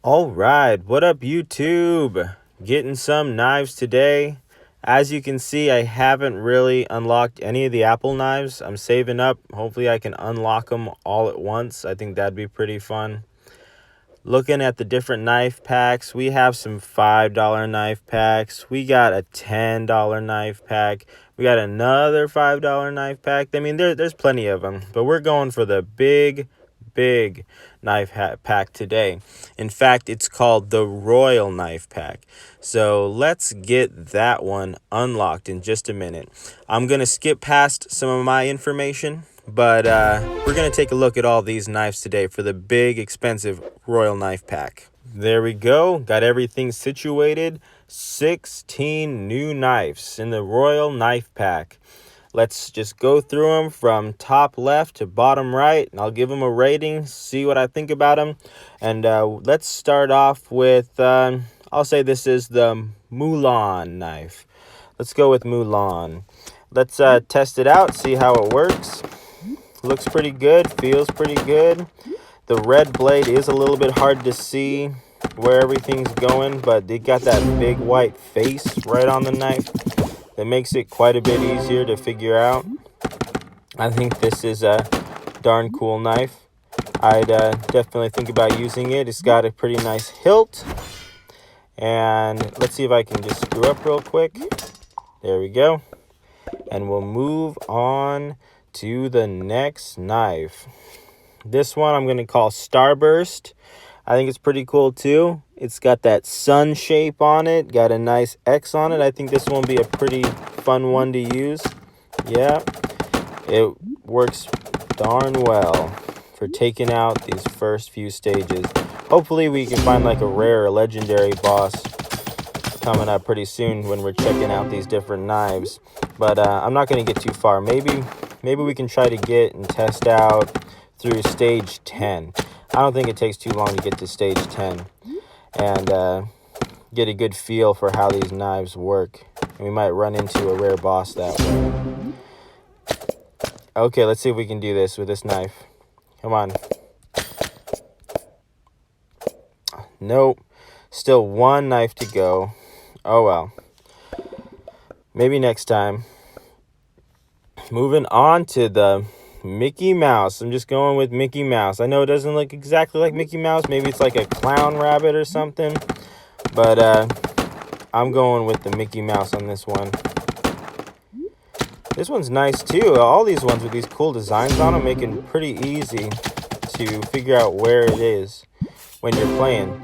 All right, what up, YouTube? Getting some knives today. As you can see, I haven't really unlocked any of the Apple knives. I'm saving up. Hopefully, I can unlock them all at once. I think that'd be pretty fun. Looking at the different knife packs, we have some $5 knife packs. We got a $10 knife pack. We got another $5 knife pack. I mean, there's plenty of them, but we're going for the big knife pack today. In fact, it's called the Royal Knife Pack. So let's get that one unlocked in just a minute. I'm going to skip past some of my information, but we're going to take a look at all these knives today for the big, expensive Royal Knife Pack. There we go. Got everything situated. 16 new knives in the Royal Knife Pack. Let's just go through them from top left to bottom right, and I'll give them a rating, see what I think about them. And let's start off with, I'll say this is the Mulan knife. Let's go with Mulan. Let's test it out, see how it works. Looks pretty good, feels pretty good. The red blade is a little bit hard to see where everything's going, but they got that big white face right on the knife. That makes it quite a bit easier to figure out. I think this is a darn cool knife. I'd definitely think about using it. It's got a pretty nice hilt. And let's see if I can just screw up real quick. There we go. And we'll move on to the next knife. This one I'm going to call Starburst. I think it's pretty cool too. It's got that sun shape on it, got a nice X on it. I think this one will be a pretty fun one to use. Yeah, it works darn well for taking out these first few stages. Hopefully we can find like a rare or legendary boss coming up pretty soon when we're checking out these different knives. But I'm not going to get too far. Maybe we can try to get and test out through stage 10. I don't think it takes too long to get to stage 10 and get a good feel for how these knives work. And we might run into a rare boss that way. Okay, let's see if we can do this with this knife. Come on. Nope. Still one knife to go. Oh well. Maybe next time. Moving on to the Mickey Mouse. I'm just going with Mickey Mouse. I know it doesn't look exactly like Mickey Mouse. Maybe it's like a clown rabbit or something. But I'm going with the Mickey Mouse on this one. This one's nice too. All these ones with these cool designs on them make it pretty easy to figure out where it is when you're playing.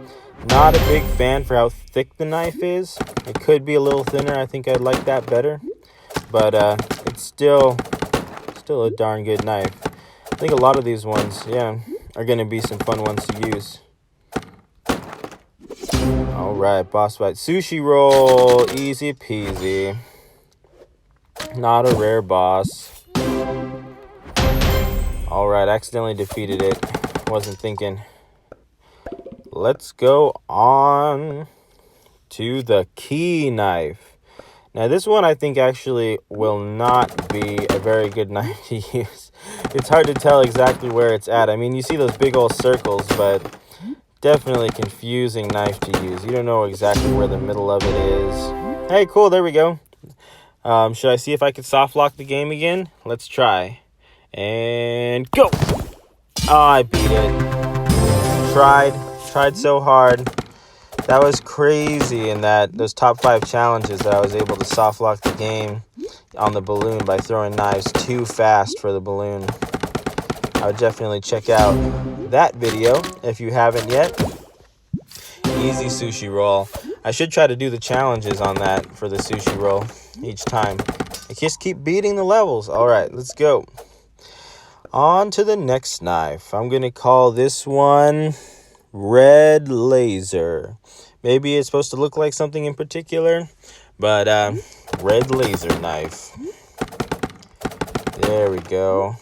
Not a big fan for how thick the knife is. It could be a little thinner. I think I'd like that better. But it's still a darn good knife. I think a lot of these ones, yeah, are going to be some fun ones to use. All right, boss fight. Sushi roll, easy peasy. Not a rare boss. All right, accidentally defeated it. Wasn't thinking. Let's go on to the key knife. Now, this one I think actually will not be a very good knife to use. It's hard to tell exactly where it's at. I mean, you see those big old circles, but definitely confusing knife to use. You don't know exactly where the middle of it is. Hey, cool, there we go. Should I see if I can soft lock the game again? Let's try. And go! Oh, I beat it. Tried so hard. That was crazy in those top 5 challenges that I was able to soft lock the game on the balloon by throwing knives too fast for the balloon. I would definitely check out that video if you haven't yet. Easy sushi roll. I should try to do the challenges on that for the sushi roll each time. I just keep beating the levels. All right, let's go. On to the next knife. I'm going to call this one Red Laser. Maybe it's supposed to look like something in particular, but red laser knife. There we go.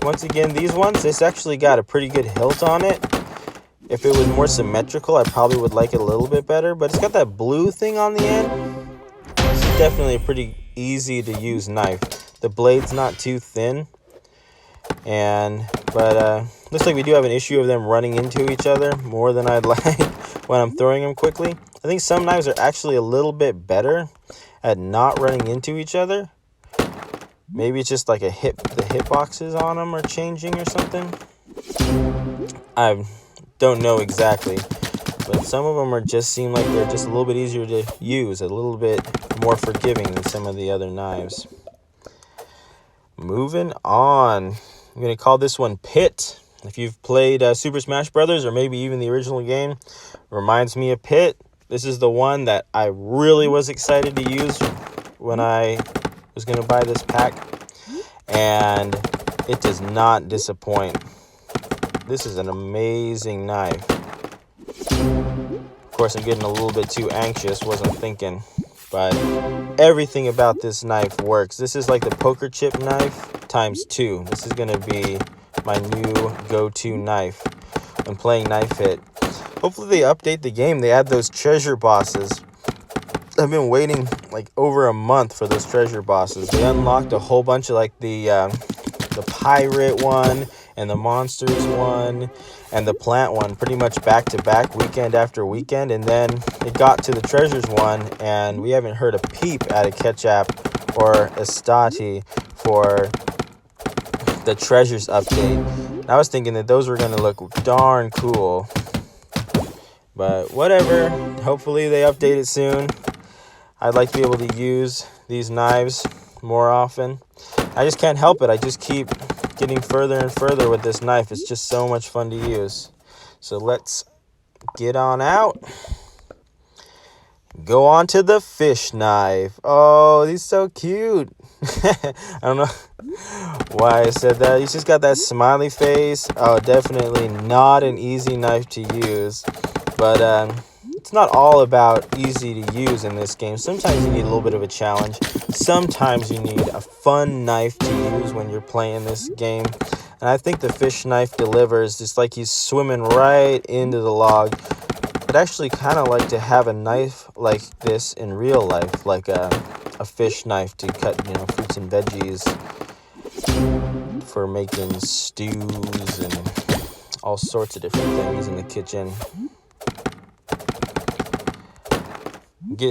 Once again, this actually got a pretty good hilt on it. If it was more symmetrical, I probably would like it a little bit better, but it's got that blue thing on the end. This is definitely a pretty easy to use knife. The blade's not too thin, but Looks like we do have an issue of them running into each other more than I'd like when I'm throwing them quickly. I think some knives are actually a little bit better at not running into each other. Maybe it's just like the hitboxes on them are changing or something. I don't know exactly, but some of them just seem like they're just a little bit easier to use, a little bit more forgiving than some of the other knives. Moving on, I'm going to call this one Pit. If you've played Super Smash Brothers or maybe even the original game, reminds me of Pit. This is the one that I really was excited to use when I was going to buy this pack, and it does not disappoint. This is an amazing knife. Of course, I'm getting a little bit too anxious, wasn't thinking, but everything about this knife works. This is like the poker chip knife times 2. This is going to be my new go-to knife when playing Knife Hit. Hopefully they update the game. They add those treasure bosses. I've been waiting like over a month for those treasure bosses. They unlocked a whole bunch of like the pirate one and the monsters one and the plant one pretty much back to back, weekend after weekend, and then it got to the treasures one and we haven't heard a peep out of Ketchup or Estati for the treasures update. And I was thinking that those were going to look darn cool, but whatever. Hopefully they update it soon. I'd like to be able to use these knives more often. I just can't help it. I just keep getting further and further with this knife. It's just so much fun to use. So let's get on out. Go on to the fish knife. Oh, he's so cute. I don't know why I said that. He's just got that smiley face. Oh, definitely not an easy knife to use. But it's not all about easy to use in this game. Sometimes you need a little bit of a challenge. Sometimes you need a fun knife to use when you're playing this game. And I think the fish knife delivers. It's like he's swimming right into the log. I'd actually kind of like to have a knife like this in real life, like a fish knife to cut, fruits and veggies for making stews and all sorts of different things in the kitchen.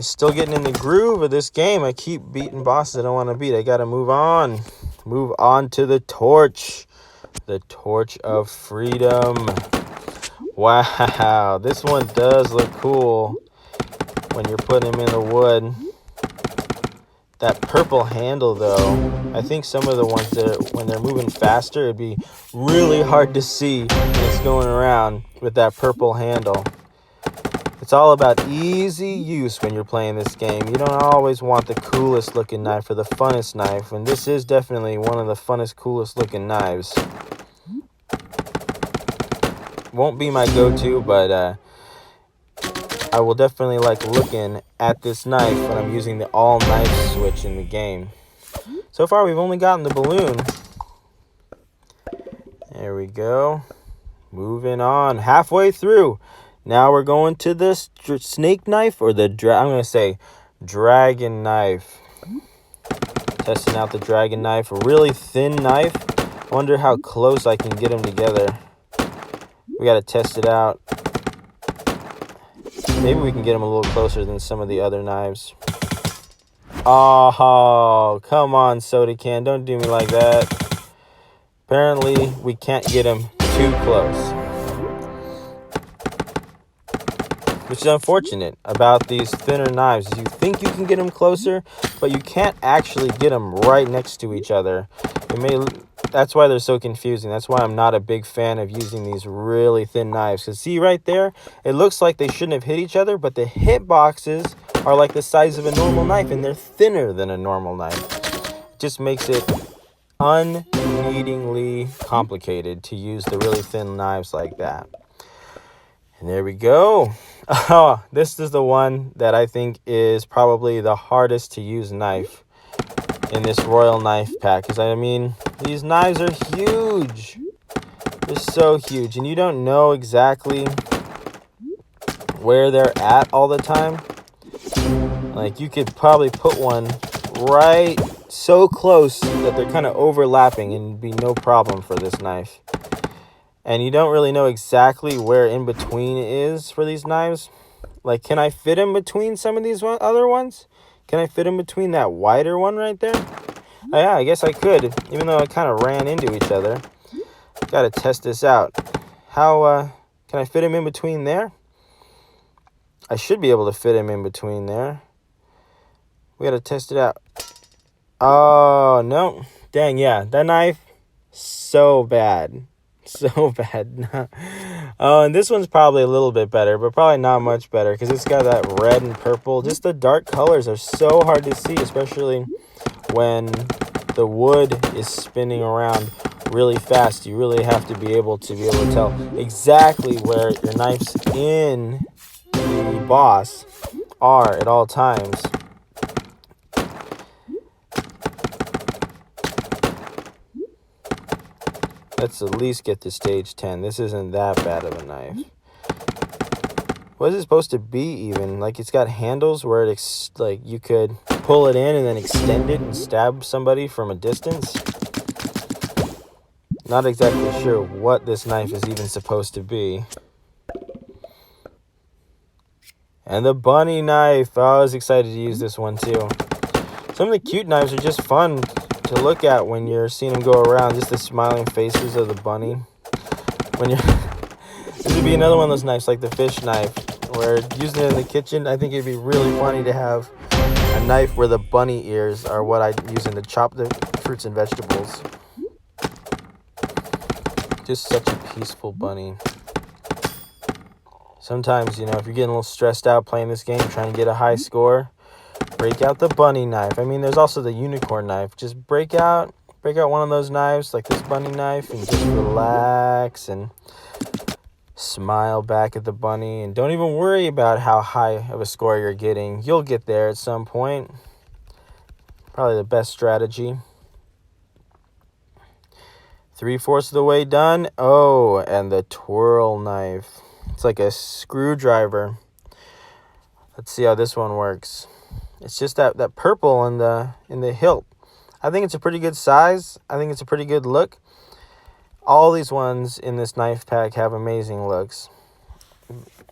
Still getting in the groove of this game. I keep beating bosses I don't want to beat. I got to move on. Move on to the torch. The torch of freedom. Wow, this one does look cool when you're putting him in the wood. That purple handle, though, I think some of the ones that when they're moving faster, it'd be really hard to see when it's going around with that purple handle. It's all about easy use when you're playing this game. You don't always want the coolest looking knife or the funnest knife, and this is definitely one of the funnest, coolest looking knives. Won't be my go-to, but I will definitely like looking at this knife when I'm using the all knife switch in the game. So far we've only gotten the balloon. There we go. Moving on, halfway through. Now we're going to the snake knife, or I'm going to say dragon knife. Testing out the dragon knife, a really thin knife. Wonder how close I can get them together. We got to test it out. Maybe we can get them a little closer than some of the other knives. Oh, come on, soda can. Don't do me like that. Apparently, we can't get them too close. Which is unfortunate about these thinner knives. You think you can get them closer, but you can't actually get them right next to each other. That's why they're so confusing. That's why I'm not a big fan of using these really thin knives. Because see right there, it looks like they shouldn't have hit each other, but the hit boxes are like the size of a normal knife, and they're thinner than a normal knife. It just makes it unneedingly complicated to use the really thin knives like that. And there we go. Oh, this is the one that I think is probably the hardest to use knife in this Royal Knife pack. Because, I mean, these knives are huge. They're so huge. And you don't know exactly where they're at all the time. Like, you could probably put one right so close that they're kind of overlapping and it'd be no problem for this knife. and you don't really know exactly where in between is for these knives. Like, can I fit in between some of these other ones? Can I fit in between that wider one right there? Oh, yeah, I guess I could, even though I kind of ran into each other. Got to test this out. How, can I fit him in between there? I should be able to fit him in between there. We got to test it out. Oh, no. Dang, yeah. That knife, so bad. So bad. Oh, and this one's probably a little bit better, but probably not much better because it's got that red and purple. Just the dark colors are so hard to see, especially when the wood is spinning around really fast. You really have to be able to tell exactly where your knife's in the boss are at all times. Let's at least get to stage 10. This isn't that bad of a knife. What is it supposed to be even? Like, it's got handles where like you could pull it in and then extend it and stab somebody from a distance. Not exactly sure what this knife is even supposed to be. And the bunny knife. Oh, I was excited to use this one too. Some of the cute knives are just fun to look at when you're seeing them go around. Just the smiling faces of the bunny. When you're this would be another one of those knives, like the fish knife, where using it in the kitchen, I think it'd be really funny to have a knife where the bunny ears are what I'd use to chop the fruits and vegetables. Just such a peaceful bunny. Sometimes, you know, if you're getting a little stressed out playing this game, trying to get a high score, break out the bunny knife. I mean, there's also the unicorn knife. Just break out one of those knives, like this bunny knife, and just relax and smile back at the bunny. And don't even worry about how high of a score you're getting. You'll get there at some point. Probably the best strategy. 3/4 of the way done. Oh, and the twirl knife. It's like a screwdriver. Let's see how this one works. It's just that purple in the hilt. I think it's a pretty good size. I think it's a pretty good look. All these ones in this knife pack have amazing looks.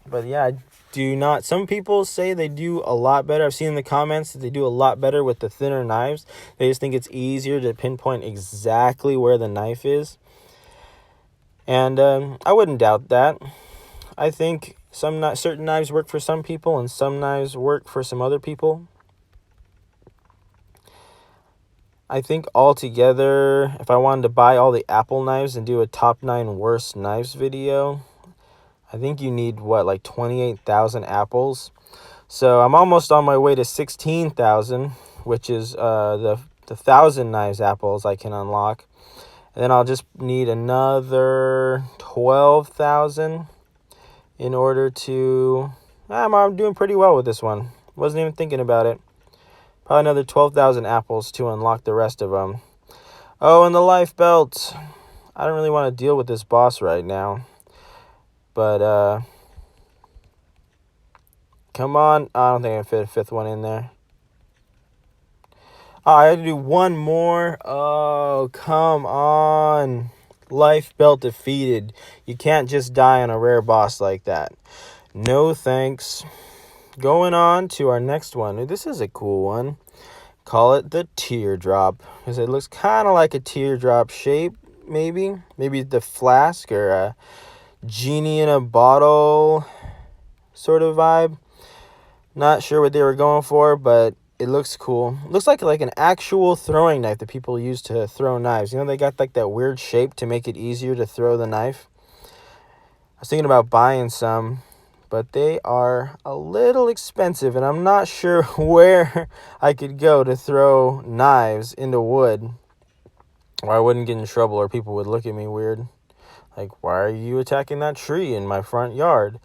But yeah, I do not. Some people say they do a lot better. I've seen in the comments that they do a lot better with the thinner knives. They just think it's easier to pinpoint exactly where the knife is. And I wouldn't doubt that. I think certain knives work for some people and some knives work for some other people. I think altogether, if I wanted to buy all the Apple knives and do a top 9 worst knives video, I think you need, like 28,000 apples. So I'm almost on my way to 16,000, which is the 1,000 knives apples I can unlock. And then I'll just need another 12,000 in order to... I'm doing pretty well with this one. Wasn't even thinking about it. Probably another 12,000 apples to unlock the rest of them. Oh, and the life belt. I don't really want to deal with this boss right now. But, come on. I don't think I can fit a 5th one in there. Oh, I had to do one more. Oh, come on. Life belt defeated. You can't just die on a rare boss like that. No thanks. Going on to our next one. This is a cool one. Call it the teardrop, because it looks kind of like a teardrop shape, maybe. Maybe the flask or a genie in a bottle sort of vibe. Not sure what they were going for, but it looks cool. It looks like an actual throwing knife that people use to throw knives. You know, they got like that weird shape to make it easier to throw the knife. I was thinking about buying some, but they are a little expensive, and I'm not sure where I could go to throw knives into wood, or I wouldn't get in trouble, or people would look at me weird. Like, why are you attacking that tree in my front yard?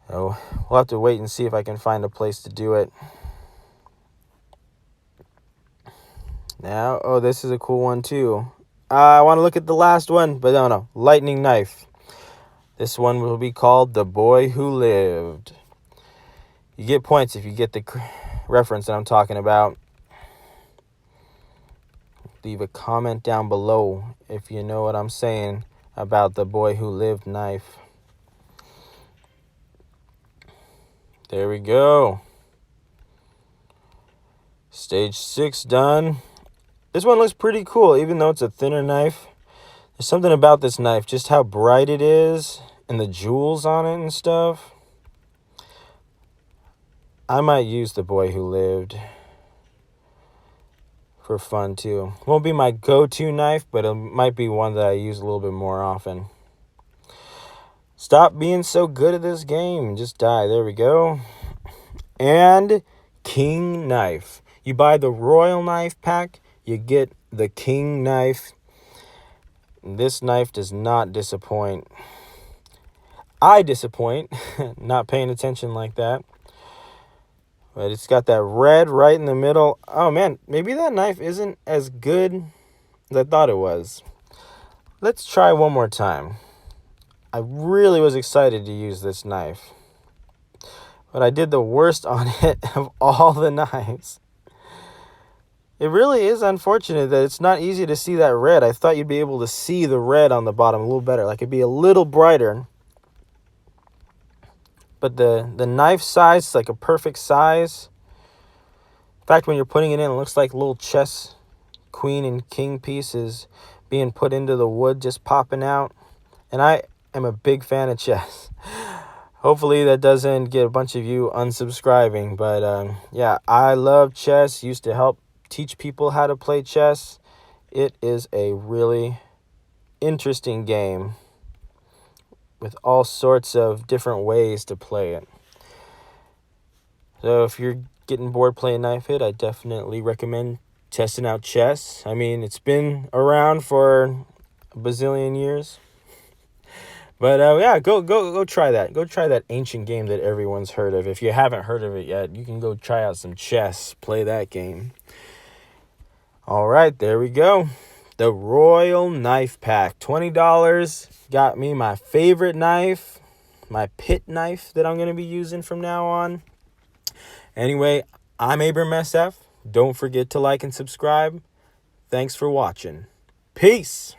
Oh, we'll have to wait and see if I can find a place to do it. Now, oh, this is a cool one too. I want to look at the last one, but no, lightning knife. This one will be called The Boy Who Lived. You get points if you get the reference that I'm talking about. Leave a comment down below if you know what I'm saying. about the boy who lived knife. There we go. Stage 6 done. This one looks pretty cool, even though it's a thinner knife. There's something about this knife, just how bright it is and the jewels on it and stuff. I might use the boy who lived for fun too. Won't be my go-to knife, but it might be one that I use a little bit more often. Stop being so good at this game. Just die. There we go. And King Knife. You buy the Royal Knife pack, you get the King Knife. This knife does not disappoint. I disappoint, not paying attention like that. But it's got that red right in the middle. Oh man, maybe that knife isn't as good as I thought it was. Let's try one more time. I really was excited to use this knife, but I did the worst on it of all the knives. It really is unfortunate that it's not easy to see that red. I thought you'd be able to see the red on the bottom a little better, like it'd be a little brighter. But the knife size is like a perfect size. In fact, when you're putting it in, it looks like little chess queen and king pieces being put into the wood, just popping out. And I am a big fan of chess. Hopefully that doesn't get a bunch of you unsubscribing. But yeah, I love chess. Used to help teach people how to play chess. It is a really interesting game with all sorts of different ways to play it. So if you're getting bored playing Knife Hit, I definitely recommend testing out chess. I mean, it's been around for a bazillion years. But yeah, go try that. Go try that ancient game that everyone's heard of. If you haven't heard of it yet, you can go try out some chess. Play that game. All right, there we go. The Royal Knife Pack. $20. Got me my favorite knife. My pit knife that I'm going to be using from now on. Anyway, I'm Abram SF. Don't forget to like and subscribe. Thanks for watching. Peace.